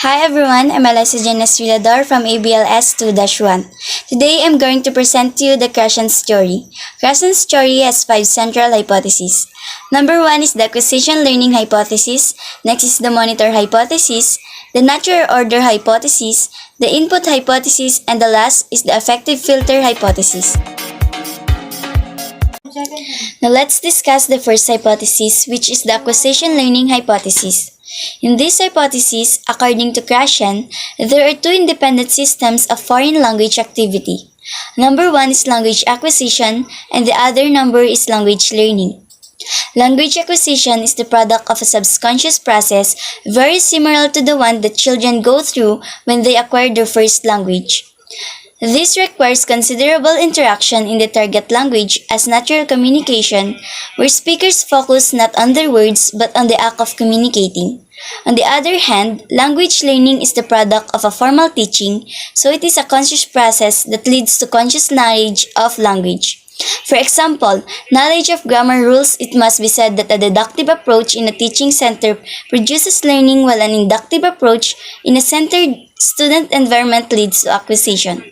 Hi everyone, I'm Alysa Jen S from ABLS 2-1. Today I'm going to present to you the Krashen's story. Krashen's story has 5 central hypotheses. Number 1 is the acquisition learning hypothesis, next is the monitor hypothesis, the natural order hypothesis, the input hypothesis, and the last is the affective filter hypothesis. Now let's discuss the first hypothesis, which is the acquisition learning hypothesis. In this hypothesis, according to Krashen, there are 2 independent systems of foreign language activity. Number 1 is language acquisition, and the other number is language learning. Language acquisition is the product of a subconscious process very similar to the one that children go through when they acquire their first language. This requires considerable interaction in the target language as natural communication, where speakers focus not on their words but on the act of communicating. On the other hand, language learning is the product of a formal teaching, so it is a conscious process that leads to conscious knowledge of language. For example, knowledge of grammar rules, it must be said that a deductive approach in a teaching center produces learning while an inductive approach in a centered student environment leads to acquisition.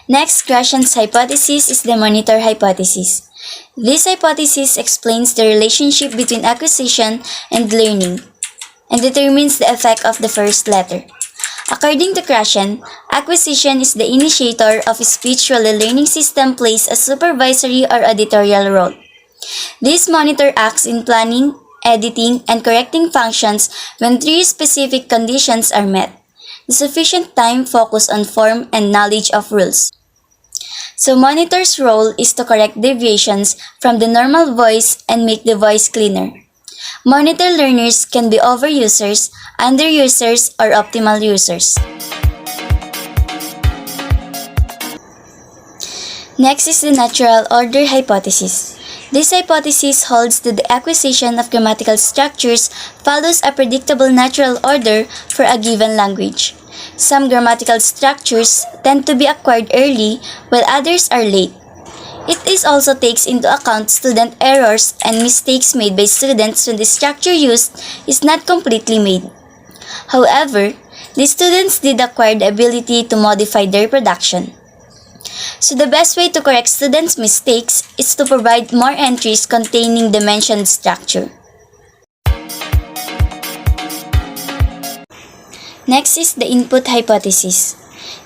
Next, Krashen's hypothesis is the monitor hypothesis. This hypothesis explains the relationship between acquisition and learning and determines the effect of the first letter. According to Krashen, acquisition is the initiator of speech while the learning system plays a supervisory or editorial role. This monitor acts in planning, editing, and correcting functions when 3 specific conditions are met. The sufficient time, focus on form, and knowledge of rules. So monitor's role is to correct deviations from the normal voice and make the voice cleaner. Monitor learners can be overusers, underusers, or optimal users. Next is the natural order hypothesis. This hypothesis holds that the acquisition of grammatical structures follows a predictable natural order for a given language. Some grammatical structures tend to be acquired early while others are late. It also takes into account student errors and mistakes made by students when the structure used is not completely made. However, the students did acquire the ability to modify their production. So the best way to correct students' mistakes is to provide more entries containing the mentioned structure. Next is the input hypothesis.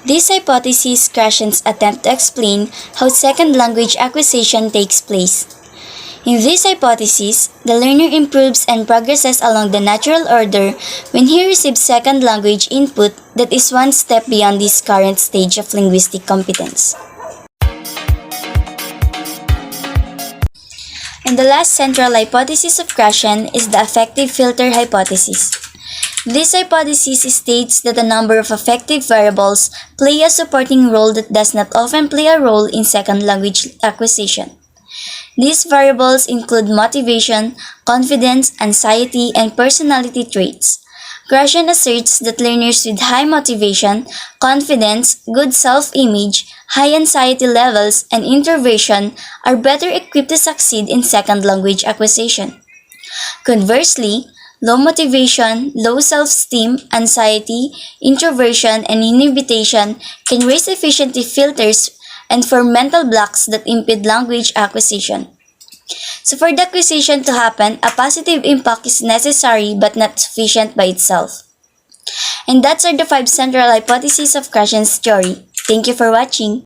This hypothesis Krashen's attempt to explain how second language acquisition takes place. In this hypothesis, the learner improves and progresses along the natural order when he receives second language input that is one step beyond his current stage of linguistic competence. And the last central hypothesis of Krashen is the affective filter hypothesis. This hypothesis states that a number of affective variables play a supporting role that does not often play a role in second language acquisition. These variables include motivation, confidence, anxiety, and personality traits. Krashen asserts that learners with high motivation, confidence, good self-image, high anxiety levels, and introversion are better equipped to succeed in second language acquisition. Conversely, low motivation, low self-esteem, anxiety, introversion, and inhibition can raise efficiency filters and form mental blocks that impede language acquisition. So for the acquisition to happen, a positive impact is necessary but not sufficient by itself. And that's are the 5 central hypotheses of Krashen's story. Thank you for watching.